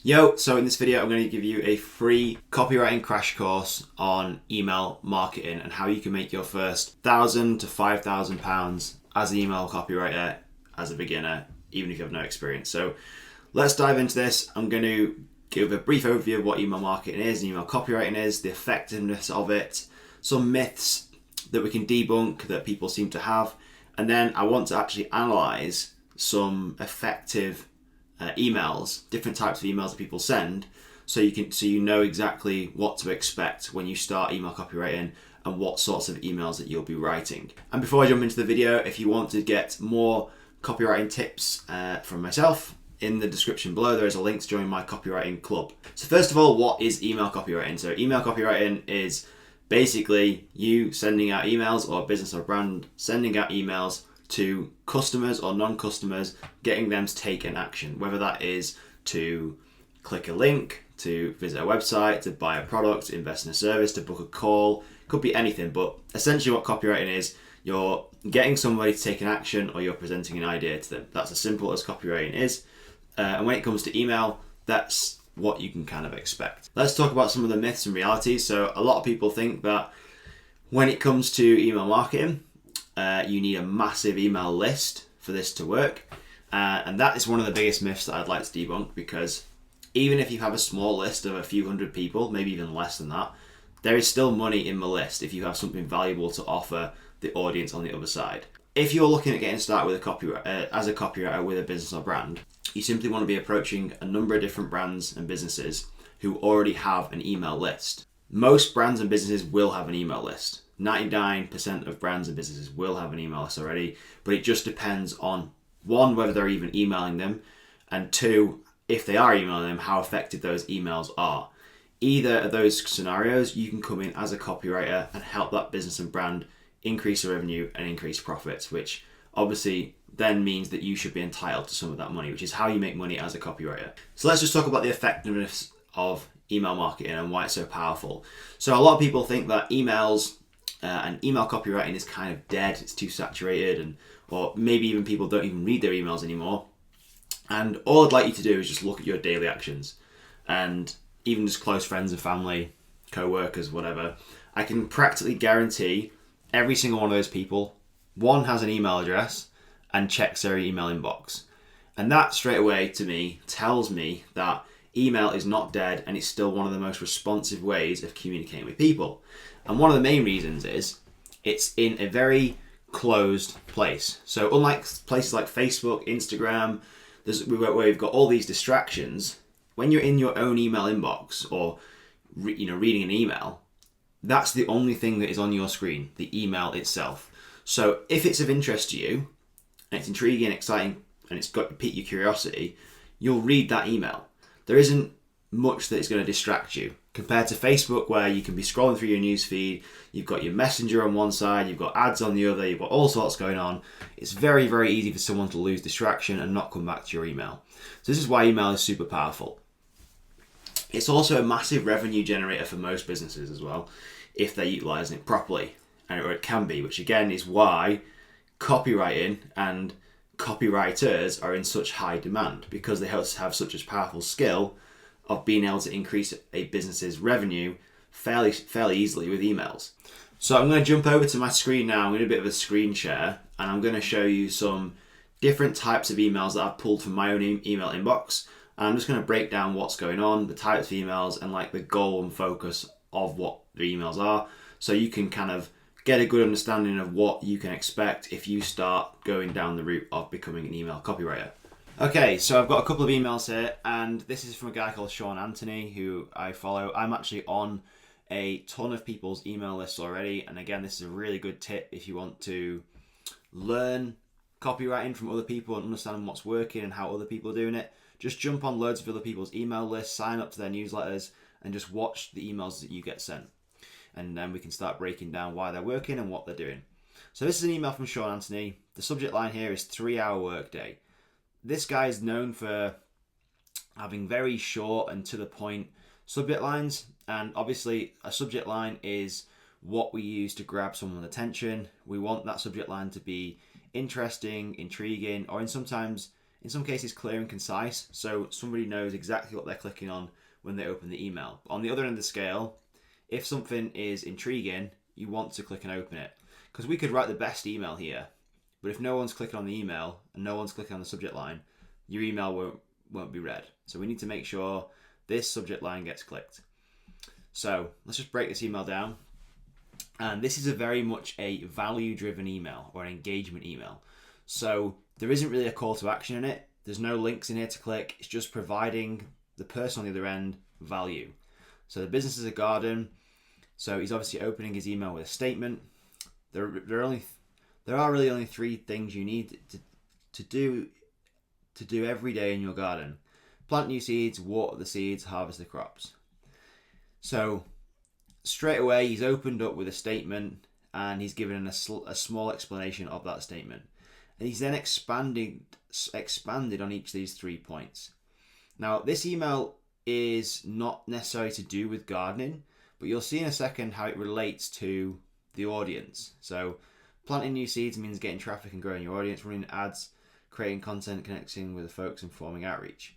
Yo, so in this video I'm going to give you a free copywriting crash course on email marketing and how you can make your first £1,000 to £5,000 as an email copywriter as a beginner, even if you have no experience. So let's dive into this. I'm going to give a brief overview of what email marketing is and email copywriting is, the effectiveness of it, some myths that we can debunk that people seem to have, and then I want to actually analyze some effective emails, different types of emails that people send, so you know exactly what to expect when you start email copywriting and what sorts of emails that you'll be writing. And before I jump into the video, if you want to get more copywriting tips from myself, in the description below there is a link to join my copywriting club. So first of all, what is email copywriting? So email copywriting is basically you sending out emails, or a business or brand sending out emails to customers or non-customers, getting them to take an action, whether that is to click a link, to visit a website, to buy a product, invest in a service, to book a call. Could be anything, but essentially what copywriting is, you're getting somebody to take an action or you're presenting an idea to them. That's as simple as copywriting is. And when it comes to email, that's what you can kind of expect. Let's talk about some of the myths and realities. So a lot of people think that when it comes to email marketing, you need a massive email list for this to work. And that is one of the biggest myths that I'd like to debunk, because even if you have a small list of a few hundred people, maybe even less than that, there is still money in the list if you have something valuable to offer the audience on the other side. If you're looking at getting started with as a copywriter with a business or brand, you simply want to be approaching a number of different brands and businesses who already have an email list. Most brands and businesses will have an email list. 99% of brands and businesses will have an email list already, but it just depends on, one, whether they're even emailing them, and two, if they are emailing them, how effective those emails are. Either of those scenarios, you can come in as a copywriter and help that business and brand increase their revenue and increase profits, which obviously then means that you should be entitled to some of that money, which is how you make money as a copywriter. So let's just talk about the effectiveness of email marketing and why it's so powerful. So a lot of people think that emails and email copywriting is kind of dead, it's too saturated, or maybe even people don't even read their emails anymore. And all I'd like you to do is just look at your daily actions, and even just close friends and family, co-workers, whatever. I can practically guarantee every single one of those people, one, has an email address and checks their email inbox. And that straight away to me tells me that email is not dead, and it's still one of the most responsive ways of communicating with people. And one of the main reasons is it's in a very closed place. So unlike places like Facebook, Instagram, where you've got all these distractions, when you're in your own email inbox or reading an email, that's the only thing that is on your screen, the email itself. So if it's of interest to you, and it's intriguing, exciting, and it's got to pique your curiosity, you'll read that email. There isn't much that is going to distract you compared to Facebook, where you can be scrolling through your newsfeed, you've got your messenger on one side, you've got ads on the other, you've got all sorts going on. It's very, very easy for someone to lose distraction and not come back to your email. So this is why email is super powerful. It's also a massive revenue generator for most businesses as well, if they're utilizing it properly, or it can be, which again is why copywriting and copywriters are in such high demand, because they have such a powerful skill of being able to increase a business's revenue fairly easily with emails. So I'm going to jump over to my screen now. I'm going to do a bit of a screen share, and I'm going to show you some different types of emails that I've pulled from my own email inbox. And I'm just going to break down what's going on, the types of emails, and like the goal and focus of what the emails are, so you can kind of get a good understanding of what you can expect if you start going down the route of becoming an email copywriter. Okay, so I've got a couple of emails here, and this is from a guy called Sean Anthony, who I follow. I'm actually on a ton of people's email lists already, and again, this is a really good tip if you want to learn copywriting from other people and understand what's working and how other people are doing it. Just jump on loads of other people's email lists, sign up to their newsletters, and just watch the emails that you get sent. And then we can start breaking down why they're working and what they're doing. So this is an email from Sean Anthony. The subject line here is 3-hour workday. This guy is known for having very short and to the point subject lines. And obviously a subject line is what we use to grab someone's attention. We want that subject line to be interesting, intriguing, or in sometimes In some cases, clear and concise, so somebody knows exactly what they're clicking on when they open the email. On the other end of the scale, if something is intriguing, you want to click and open it. Because we could write the best email here, but if no one's clicking on the email and no one's clicking on the subject line, your email won't be read. So we need to make sure this subject line gets clicked. So let's just break this email down. And this is a very much a value-driven email or an engagement email. So there isn't really a call to action in it. There's no links in here to click. It's just providing the person on the other end value. So the business is a garden. So he's obviously opening his email with a statement. There are really only 3 things you need to do every day in your garden: plant new seeds, water the seeds, harvest the crops. So straight away, he's opened up with a statement and he's given a small explanation of that statement. And he's then expanded on each of these 3 points. Now, this email is not necessarily to do with gardening, but you'll see in a second how it relates to the audience. So planting new seeds means getting traffic and growing your audience, running ads, creating content, connecting with the folks, and forming outreach.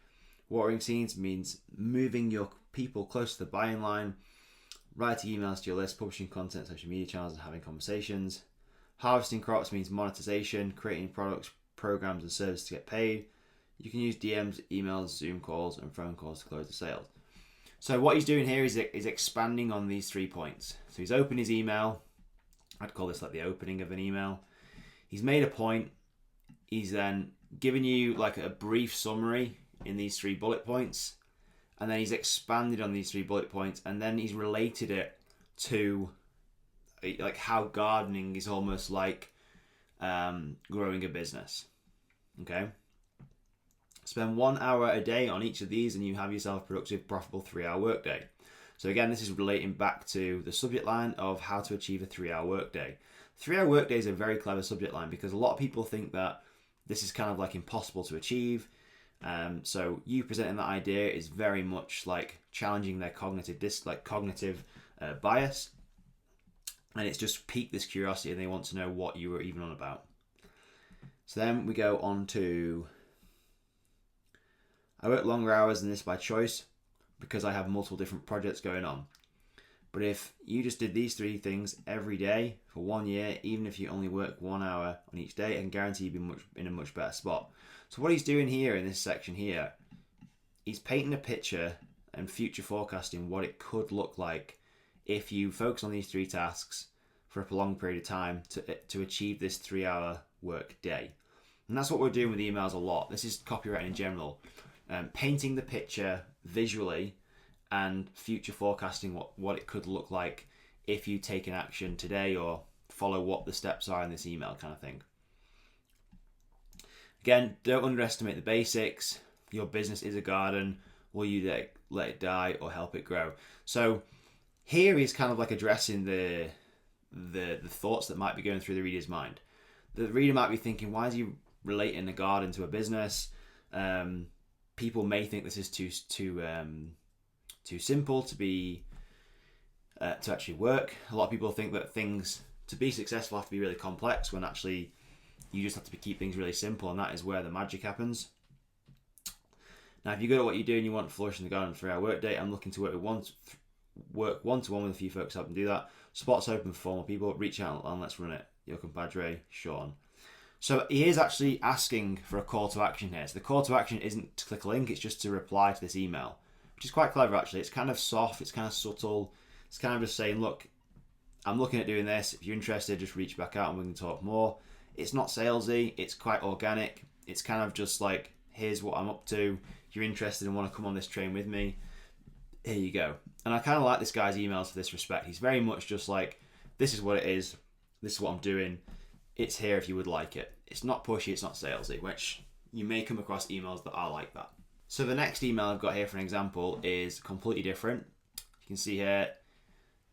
Watering seeds means moving your people close to the buying line, writing emails to your list, publishing content, social media channels, and having conversations. Harvesting crops means monetization, creating products, programs, and services to get paid. You can use DMs, emails, Zoom calls, and phone calls to close the sales. So what he's doing here is expanding on these 3 points. So he's opened his email. I'd call this like the opening of an email. He's made a point. He's then given you like a brief summary in these 3 bullet points. And then he's expanded on these 3 bullet points. And then he's related it to like how gardening is almost like growing a business. Okay? Spend 1 hour a day on each of these and you have yourself a productive, profitable 3-hour workday. So again, this is relating back to the subject line of how to achieve a 3-hour workday. 3-hour workday is a very clever subject line because a lot of people think that this is kind of like impossible to achieve. So you presenting that idea is very much like challenging their cognitive bias. And it's just piqued this curiosity and they want to know what you were even on about. So then we go on to, I work longer hours than this by choice because I have multiple different projects going on. But if you just did these 3 things every day for 1 year, even if you only work 1 hour on each day, I can guarantee you'd be in a much better spot. So what he's doing here in this section here, he's painting a picture and future forecasting what it could look like if you focus on these 3 tasks for a prolonged period of time to achieve this 3-hour work day. And that's what we're doing with emails a lot. This is copywriting in general. Painting the picture visually and future forecasting what it could look like if you take an action today or follow what the steps are in this email kind of thing. Again, don't underestimate the basics. Your business is a garden. Will you let it die or help it grow? So here he's kind of like addressing the thoughts that might be going through the reader's mind. The reader might be thinking, why is he relating a garden to a business? People may think this is too simple to actually work. A lot of people think that things to be successful have to be really complex when actually you just have to keep things really simple, and that is where the magic happens. Now, if you're good at what you do and you want to flourish in the garden for 3-hour workday, I'm looking to work one-to-one with a few folks to help them do that. Spots open for more people. Reach out and let's run it. Your compadre, Sean. So he is actually asking for a call to action here. So the call to action isn't to click a link, it's just to reply to this email, which is quite clever actually. It's kind of soft, it's kind of subtle. It's kind of just saying, look, I'm looking at doing this. If you're interested, just reach back out and we can talk more. It's not salesy, it's quite organic. It's kind of just like, here's what I'm up to. If you're interested and want to come on this train with me, here you go. And I kind of like this guy's emails for this respect. He's very much just like, this is what it is. This is what I'm doing. It's here if you would like it. It's not pushy, it's not salesy, which you may come across emails that are like that. So the next email I've got here for an example is completely different. You can see here,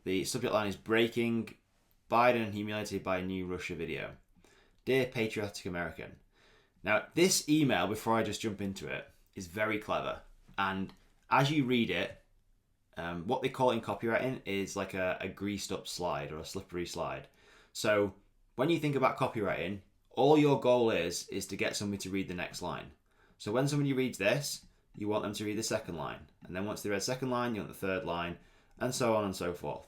the subject line is breaking, Biden humiliated by a new Russia video. Dear Patriotic American. Now this email, before I just jump into it, is very clever. And as you read it, what they call it in copywriting is like a greased up slide or a slippery slide. So when you think about copywriting, all your goal is to get somebody to read the next line. So when somebody reads this, you want them to read the second line. And then once they read the second line, you want the third line, and so on and so forth.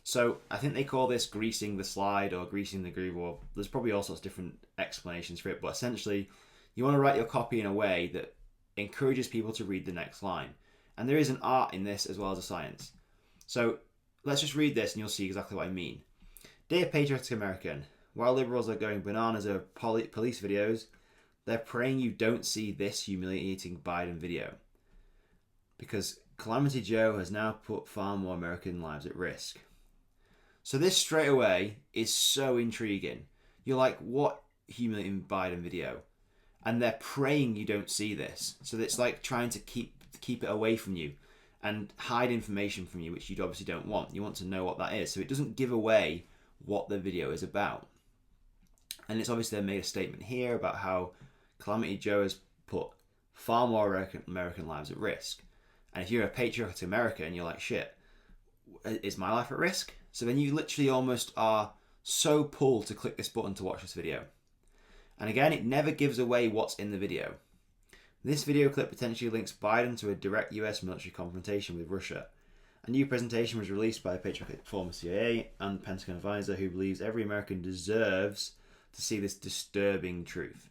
So I think they call this greasing the slide or greasing the groove, or there's probably all sorts of different explanations for it. But essentially, you want to write your copy in a way that encourages people to read the next line. And there is an art in this as well as a science. So let's just read this and you'll see exactly what I mean. Dear Patriotic American, while liberals are going bananas over police videos, they're praying you don't see this humiliating Biden video. Because Calamity Joe has now put far more American lives at risk. So this straight away is so intriguing. You're like, what humiliating Biden video? And they're praying you don't see this. So it's like trying to keep it away from you and hide information from you, which you obviously don't want. You want to know what that is. So it doesn't give away what the video is about. And it's obviously they made a statement here about how Calamity Joe has put far more American lives at risk. And if you're a patriotic American, you're like, shit, is my life at risk? So then you literally almost are so pulled to click this button to watch this video. And again, it never gives away what's in the video. This video clip potentially links Biden to a direct US military confrontation with Russia. A new presentation was released by a patriotic former CIA and Pentagon advisor who believes every American deserves to see this disturbing truth.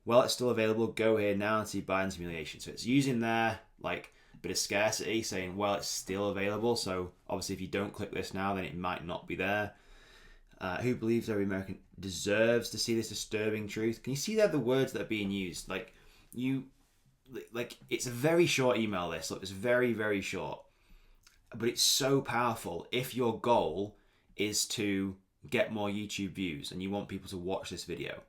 Well, it's still available. Go here now and see Biden's humiliation. So it's using their bit of scarcity, saying, well, it's still available. So obviously, if you don't click this now, then it might not be there. Who believes every American deserves to see this disturbing truth? Can you see there the words that are being used? It's a very short email list. Look, it's very, very short. But it's so powerful if your goal is to get more YouTube views and you want people to watch this video.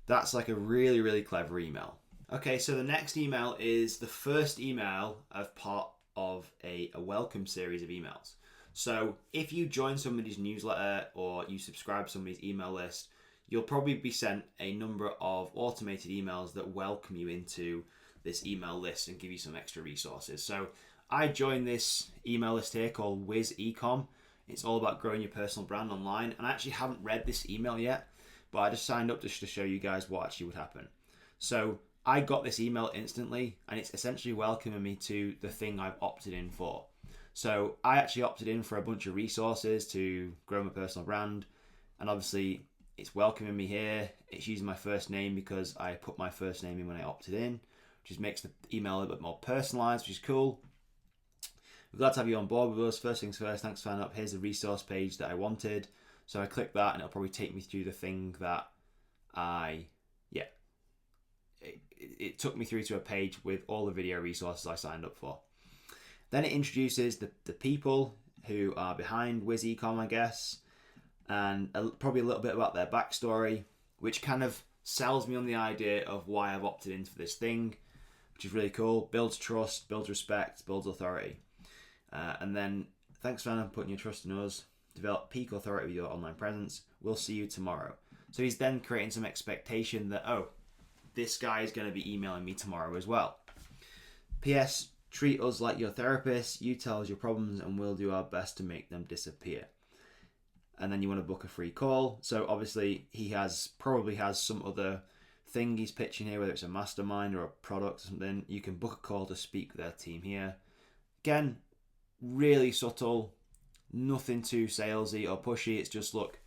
That's like a really, really clever email. Okay, so the next email is the first email of part of a welcome series of emails. So if you join somebody's newsletter or you subscribe to somebody's email list, you'll probably be sent a number of automated emails that welcome you into this email list and give you some extra resources. So I joined this email list here called Wiz Ecom. It's all about growing your personal brand online. And I actually haven't read this email yet, but I just signed up just to show you guys what actually would happen. So I got this email instantly, and it's essentially welcoming me to the thing I've opted in for. So I actually opted in for a bunch of resources to grow my personal brand, and obviously it's welcoming me here. It's using my first name because I put my first name in when I opted in, which just makes the email a little bit more personalized, which is cool. We're glad to have you on board with us. First things first, thanks for signing up. Here's the resource page that I wanted. So I click that and it'll probably take me through the thing that it took me through to a page with all the video resources I signed up for. Then it introduces the people who are behind Wiz Ecom, I guess, and probably a little bit about their backstory, which kind of sells me on the idea of why I've opted into this thing, which is really cool. Builds trust, builds respect, builds authority. And then, thanks for putting your trust in us. Develop peak authority with your online presence. We'll see you tomorrow. So he's then creating some expectation that, oh, this guy is going to be emailing me tomorrow as well. P.S. Treat us like your therapist. You tell us your problems and we'll do our best to make them disappear. And then you want to book a free call. So obviously he probably has some other thing he's pitching here, whether it's a mastermind or a product or something. You can book a call to speak with their team here. Again, really subtle, nothing too salesy or pushy. It's just, look,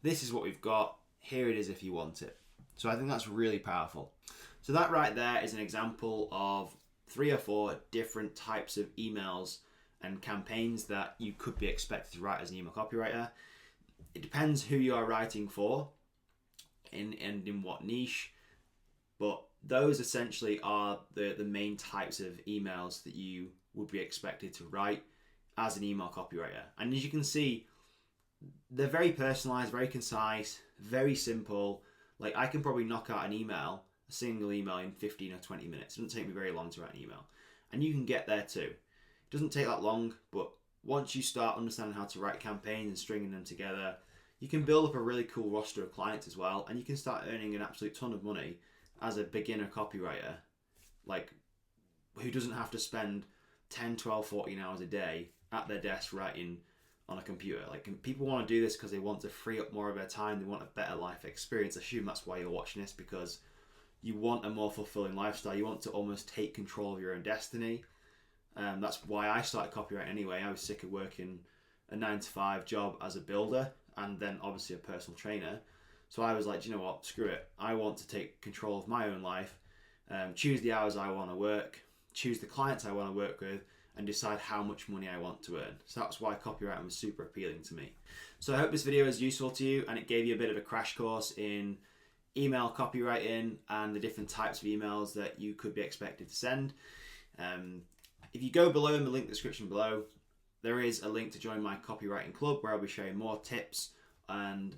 this is what we've got. Here it is if you want it. So I think that's really powerful. So that right there is an example of 3 or 4 different types of emails and campaigns that you could be expected to write as an email copywriter. It depends who you are writing for and in what niche, but those essentially are the main types of emails that you would be expected to write as an email copywriter. And as you can see, they're very personalized, very concise, very simple. Like, I can probably knock out a single email in 15 or 20 minutes. It doesn't take me very long to write an email. And you can get there too. It doesn't take that long, but once you start understanding how to write campaigns and stringing them together, you can build up a really cool roster of clients as well, and you can start earning an absolute ton of money as a beginner copywriter, like, who doesn't have to spend 10, 12, 14 hours a day at their desk writing on a computer. Like, people want to do this because they want to free up more of their time. They want a better life experience. I assume that's why you're watching this, because you want a more fulfilling lifestyle. You want to almost take control of your own destiny. That's why I started copywriting anyway. I was sick of working a 9 to 5 job as a builder and then obviously a personal trainer. So I was like, do you know what? Screw it. I want to take control of my own life, choose the hours I want to work, choose the clients I want to work with, and decide how much money I want to earn. So that's why copywriting was super appealing to me. So I hope this video is useful to you and it gave you a bit of a crash course in email copywriting and the different types of emails that you could be expected to send. If you go below in the link description below, there is a link to join my copywriting club where I'll be sharing more tips and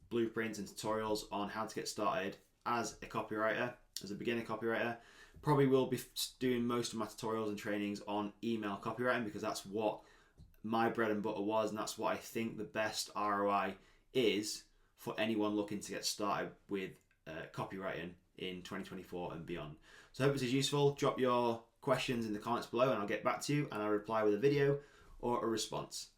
blueprints and tutorials on how to get started as a copywriter, as a beginner copywriter. Probably will be doing most of my tutorials and trainings on email copywriting because that's what my bread and butter was, and that's what I think the best ROI is for anyone looking to get started with copywriting in 2024 and beyond. So I hope this is useful. Drop your questions in the comments below and I'll get back to you and I'll reply with a video or a response.